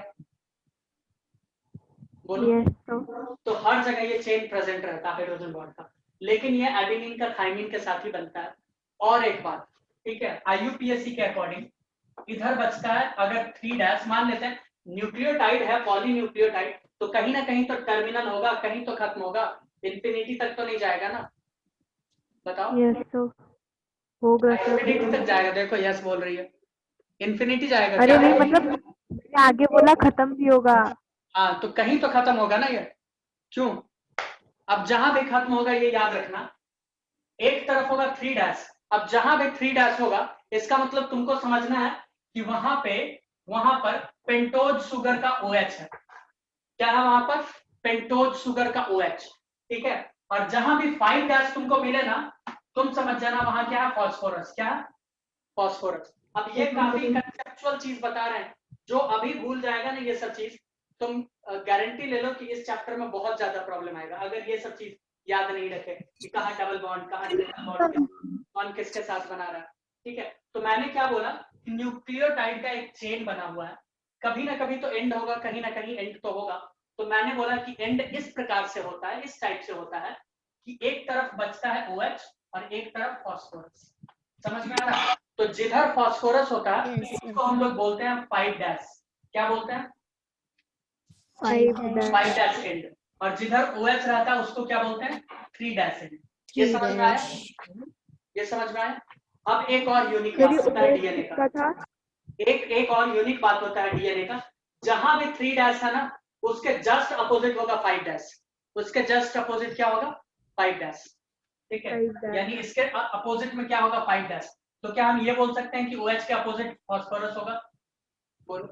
[SPEAKER 2] बोलो।
[SPEAKER 3] यस
[SPEAKER 2] तो हर जगह ये चेन प्रेजेंट रहता है हाइड्रोजन बॉन्ड का, लेकिन ये एडिनिन का थाइमिन के साथ ही बनता है। और एक बात, ठीक है, IUPAC के अकॉर्डिंग इधर बचता है, अगर 3' मान लेते हैं, न्यूक्लियोटाइड है पॉलीन्यूक्लियोटाइड, तो कहीं ना कहीं तो टर्मिनल होगा, कहीं तो खत्म होगा, इन्फिनिटी तक तो नहीं जाएगा ना, बताओ।
[SPEAKER 3] यस सर, होगा सर।
[SPEAKER 2] इन्फिनिटी तक जाएगा, देखो यस बोल रही है, इन्फिनिटी जाएगा।
[SPEAKER 3] अरे
[SPEAKER 2] क्या
[SPEAKER 3] नहीं,
[SPEAKER 2] है?
[SPEAKER 3] मतलब मैंने आगे बोला खत्म भी होगा।
[SPEAKER 2] हाँ, तो कहीं तो खत्म होगा ना ये, क्यों? अब जहां भी खत्म होगा ये याद रखना, एक तरफ होगा 3', अब जहां भी 3' होगा, इसका मतलब तुमको समझना है कि वहां पर पेंटोज शुगर का OH है। क्या है वहां पर? पेंटोज शुगर का OH, ठीक है। और जहां भी 5' तुमको मिले ना, तुम समझ जाना वहां क्या है? फास्फोरस। क्या है? फॉस्फोरस। अब ये काफी कंसेप्चुअल चीज बता रहे हैं, जो अभी भूल जाएगा ना ये सब चीज, तुम गारंटी ले लो कि इस चैप्टर में बहुत ज्यादा प्रॉब्लम आएगा अगर ये सब चीज याद नहीं रखे कि कहाँ डबल बॉन्ड, कहाँ ट्रिपल बॉन्ड, कौन किसके साथ बना रहा है। ठीक है, तो मैंने क्या बोला, न्यूक्लियोटाइड का एक चेन बना हुआ है, कभी ना कभी तो एंड होगा, कहीं ना कहीं एंड तो होगा। तो मैंने बोला कि एंड इस प्रकार से होता है, इस टाइप से होता है कि एक तरफ बचता है OH और एक तरफ फास्फोरस। समझ में आ रहा है? तो जिधर फास्फोरस होता है
[SPEAKER 5] Yes, sir.
[SPEAKER 2] इसको हम लोग बोलते हैं 5 डैश। क्या बोलते हैं?
[SPEAKER 5] 5
[SPEAKER 2] 5 डैश एंड। और जिधर OH रहता है उसको क्या बोलते हैं? 3 डैश एंड। ये
[SPEAKER 5] 3
[SPEAKER 2] समझ में आया?
[SPEAKER 5] dash.
[SPEAKER 2] ये समझ में आया? अब एक और यूनिक बात होता है डीएनए का।
[SPEAKER 3] था
[SPEAKER 2] एक और यूनिक बात होता है डीएनए का, जहां भी 3 डैश है ना, उसके जस्ट अपोजिट होगा 5 डैश। उसके जस्ट अपोजिट क्या होगा? 5 डैश। ठीक है,
[SPEAKER 3] 5 dash।
[SPEAKER 2] यानी इसके अपोजिट में क्या होगा? 5 डैश। तो क्या हम ये बोल सकते हैं कि OH के अपोजिट फास्फोरस होगा? बोलो।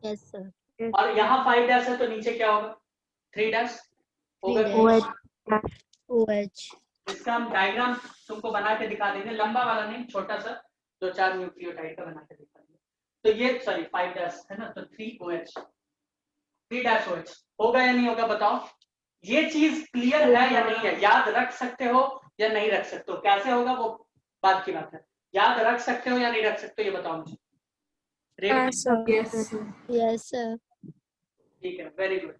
[SPEAKER 5] Yes, sir.
[SPEAKER 2] और यहाँ 5 डैश है तो नीचे क्या होगा? 3 डैश
[SPEAKER 5] 3
[SPEAKER 2] होगा।
[SPEAKER 5] dash. OH.
[SPEAKER 2] इसका हम डायग्राम तुमको बना के दिखा देंगे, लंबा वाला नहीं, छोटा सा 2-4 न्यूक्लियोटाइड का बना के दिखा देंगे। तो ये सॉरी 5 डैश है ना, तो 3 डैश OH होगा या नहीं होगा बताओ? ये चीज क्लियर है या नहीं है? याद रख सकते हो या नहीं रख सकते हो? कैसे होगा वो बात की बात है। याद रख सकते हो या नहीं रख सकते हो ये बताओ मुझे।
[SPEAKER 4] Yes.
[SPEAKER 5] Yes, sir.
[SPEAKER 2] ठीक है, वेरी गुड।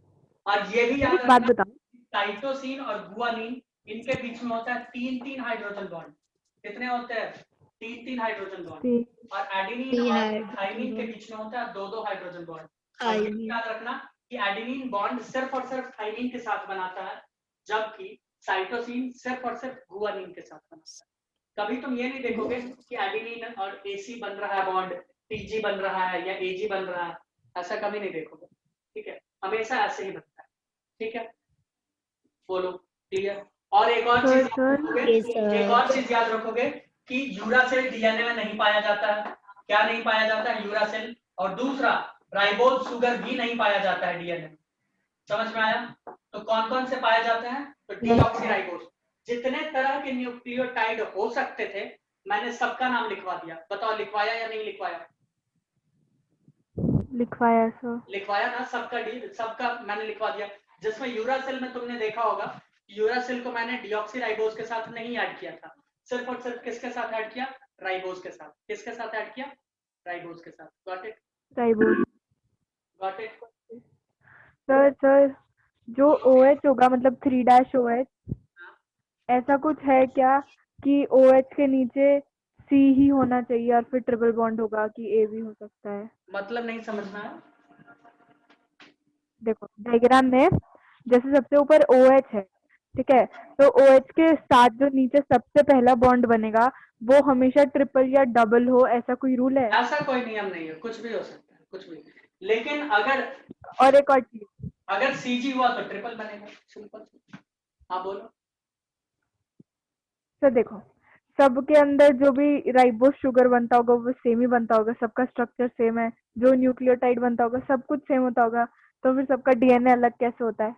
[SPEAKER 2] और ये भी याद
[SPEAKER 3] एक बात
[SPEAKER 2] रखना,
[SPEAKER 3] बताओ,
[SPEAKER 2] साइटोसिन और गुआनिन इनके बीच में होता है 3-3 हाइड्रोजन बॉन्ड। कितने होते हैं? 3-3 हाइड्रोजन बॉन्ड। और एडेनिन
[SPEAKER 5] तीन
[SPEAKER 2] और
[SPEAKER 5] हाइड्रोजन
[SPEAKER 2] थाइमिन के
[SPEAKER 5] बॉन्ड।
[SPEAKER 2] बीच में होता है 2-2 हाइड्रोजन बॉन्ड। और ये
[SPEAKER 5] थाइमिन।
[SPEAKER 2] याद रखना कि एडेनिन बॉन्ड सिर्फ और सिर्फ थाइमिन के साथ बनाता है, जबकि साइटोसिन सिर्फ और सिर्फ गुआनिन के साथ बनाता है। कभी तुम ये नहीं देखोगे कि एडेनिन और AC बन रहा है बॉन्ड, TG बन रहा है या AG बन रहा है, ऐसा कभी नहीं देखोगे। ठीक है, हमेशा ऐसे ही बनता है। ठीक है, बोलो क्लियर। और एक और चीज याद रखोगे,
[SPEAKER 5] Yes, sir.
[SPEAKER 2] एक और चीज याद रखोगे कि यूरासिल डीएनए में नहीं पाया जाता है। क्या नहीं पाया जाता है? यूरासिल। और दूसरा, राइबोज शुगर भी नहीं पाया जाता है डीएनए में। समझ में आया? तो कौन कौन से पाए जाते हैं? तो डीऑक्सीराइबोज। जितने तरह के न्यूक्लियोटाइड हो सकते थे मैंने सबका नाम लिखवा दिया। बताओ लिखवाया या नहीं लिखवाया?
[SPEAKER 3] लिखवाया सर।
[SPEAKER 2] लिखवाया ना, सबका मैंने लिखवा दिया। जिसमें यूरासिल में तुमने देखा होगा, यूरासिल को मैंने डीऑक्सीराइबोज के साथ नहीं ऐड किया था, सिर्फ और सिर्फ किसके साथ ऐड किया? राइबोज के साथ। किसके साथ ऐड किया? राइबोज के साथ। Got it?
[SPEAKER 3] Ribose.
[SPEAKER 2] Got it?
[SPEAKER 3] Sir जो OH होगा मतलब 3 dash OH, ऐसा कुछ है क्या कि OH के नीचे C ही होना चाहिए और फिर ट्रिपल बॉन्ड होगा कि A भी हो सकता है?
[SPEAKER 2] मतलब नहीं समझना है?
[SPEAKER 3] देखो डायग्राम में जैसे सबसे ऊपर OH है, ठीक है, तो OH के साथ जो नीचे सबसे पहला बॉन्ड बनेगा वो हमेशा ट्रिपल या डबल हो, ऐसा कोई रूल है?
[SPEAKER 2] ऐसा कोई नियम नहीं है, कुछ भी हो सकता है, कुछ भी। लेकिन अगर
[SPEAKER 3] और एक और चीज,
[SPEAKER 2] अगर CG हुआ तो ट्रिपल बनेगा, सिंपल। हाँ बोलो।
[SPEAKER 3] तो देखो सबके अंदर जो भी राइबोस शुगर बनता होगा वो सेम ही बनता होगा, सबका स्ट्रक्चर सेम है, जो न्यूक्लियोटाइड बनता होगा सब कुछ सेम होता होगा, तो फिर सबका डीएनए अलग कैसे होता है?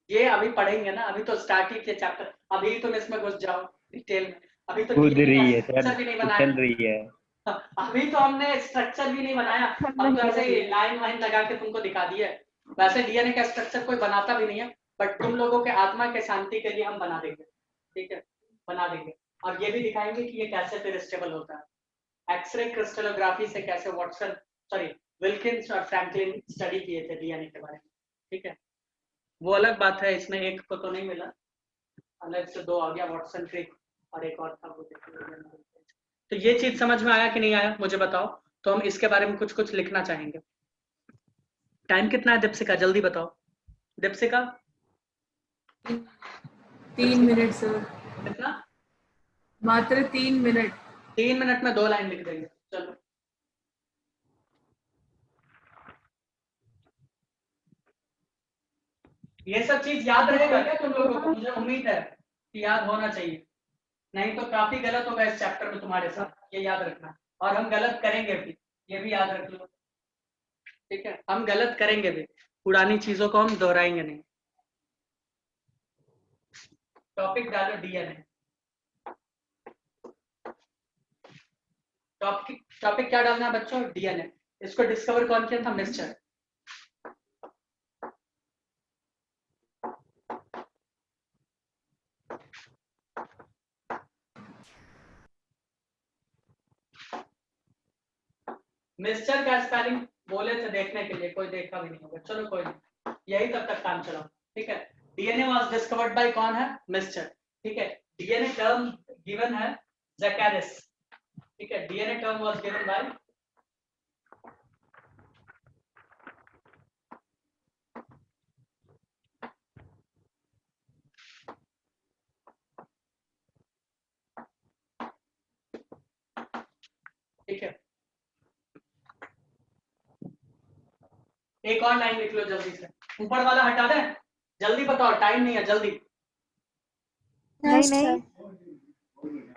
[SPEAKER 2] ये अभी पढ़ेंगे ना, अभी तो स्टार्ट ही किया चैप्टर, अभी तुम इसमें घुस जाओ डिटेल में। अभी तो
[SPEAKER 1] कूद रही है
[SPEAKER 2] स्ट्रक्चर
[SPEAKER 1] सर,
[SPEAKER 2] भी नहीं
[SPEAKER 1] उछल
[SPEAKER 2] बनाया।
[SPEAKER 1] रही है।
[SPEAKER 2] अभी तो हमने स्ट्रक्चर भी नहीं बनाया, हम तो ऐसे ही लाइन वाइन लगा के तुमको दिखा दिए। वैसे डीएनए का स्ट्रक्चर कोई बनाता भी नहीं है, बट तुम लोगों के आत्मा के शांति के लिए हम बना देंगे। ठीक है, बना देंगे। और ये भी दिखाएंगे कि ये कैसे फिर स्टेबल होता है। एक्सरे क्रिस्टलोग्राफी से कैसे वाटसन सॉरी विल्किंस और फ्रैंकलिन स्टडी किए थे डीएनए के बारे में। ठीक है, वो अलग बात है, इसमें एक को तो नहीं मिला, अलग से 2 आ गया, वाटसन क्रिक और एक और था वो देखिए। तो ये चीज समझ में आया कि नहीं आया मुझे बताओ। तो हम इसके बारे में कुछ कुछ लिखना चाहेंगे। टाइम कितना है दीपशिका, जल्दी बताओ। दीपशिका
[SPEAKER 4] 3 मिनट सर,
[SPEAKER 2] कितना?
[SPEAKER 4] मात्र 3 मिनट।
[SPEAKER 2] 3 मिनट में 2 लाइन लिख देंगे, चलो। ये सब चीज याद रहेगा क्या तुम लोगों को? मुझे उम्मीद है कि याद होना चाहिए, नहीं तो काफी गलत होगा इस चैप्टर में तुम्हारे साथ, ये याद रखना। और हम गलत करेंगे भी, ये भी याद रख लो। ठीक है, हम गलत करेंगे भी, पुरानी चीजों को हम दोहराएंगे नहीं। टॉपिक डालो डीएनए। टॉपिक क्या डालना है बच्चों? डीएनए। इसको डिस्कवर कौन किया था? मिस्चर। मिस्चर का स्पेलिंग बोले थे देखने के लिए, कोई देखा भी नहीं होगा, चलो कोई नहीं, यही तब तक काम चला। ठीक है, डीएनए वाज डिस्कवर्ड बाय कौन है? मिस्चर। ठीक है, डीएनए टर्म गिवन है ज़ैकारिस। ठीक है, DNA term was given by ठीक है, एक और लाइन लिख लो जल्दी से, ऊपर वाला हटा दें, जल्दी बताओ, टाइम नहीं है, जल्दी।
[SPEAKER 3] नहीं नहीं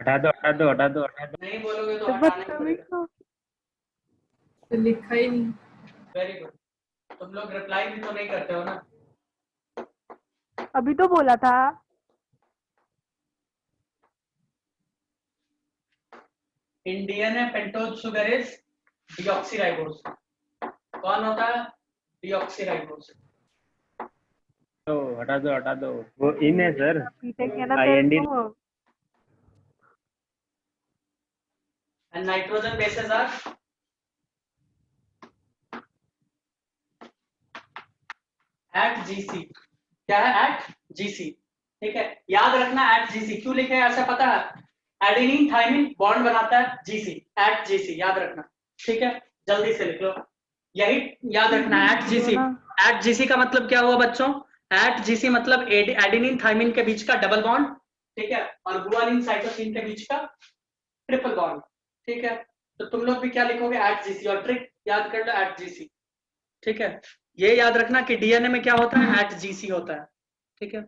[SPEAKER 1] हटा दो हटा दो हटा दो हटा दो।
[SPEAKER 2] नहीं बोलोगे तो
[SPEAKER 3] तो
[SPEAKER 2] हटाना ही
[SPEAKER 3] बदतमीज
[SPEAKER 2] पड़ेगा।
[SPEAKER 3] हो।
[SPEAKER 4] तो लिखा ही नहीं।
[SPEAKER 2] वेरी गुड, तुम लोग रिप्लाई भी तो नहीं करते हो ना।
[SPEAKER 3] अभी तो बोला था।
[SPEAKER 2] In DNA pentose sugar is deoxyribose. कौन होता है? डीऑक्सीराइबोज।
[SPEAKER 1] तो हटा दो, वो इन है सर,
[SPEAKER 3] पीटे के ना
[SPEAKER 1] IND
[SPEAKER 3] तेरे को।
[SPEAKER 2] And nitrogen bases are AT GC. क्या है? AT GC. ठीक है, याद रखना एट जीसी क्यों लिखे हैं ऐसा पता है? एडेनिन थाइमिन बॉन्ड बनाता है जीसी, एट जीसी, याद रखना। ठीक है, जल्दी से लिख लो, यही याद रखना है, एट जीसी। एट जीसी का मतलब क्या हुआ बच्चों? एट जीसी मतलब एडेनिन थाइमिन के बीच का डबल बॉन्ड, ठीक है, और गुआनिन साइटोसिन के बीच का ट्रिपल बॉन्ड। ठीक है, तो तुम लोग भी क्या लिखोगे? एट जीसी, और ट्रिक याद कर लो, एट जीसी। ठीक है, ये याद रखना कि डीएनए में क्या होता है? एट जीसी होता है। ठीक है।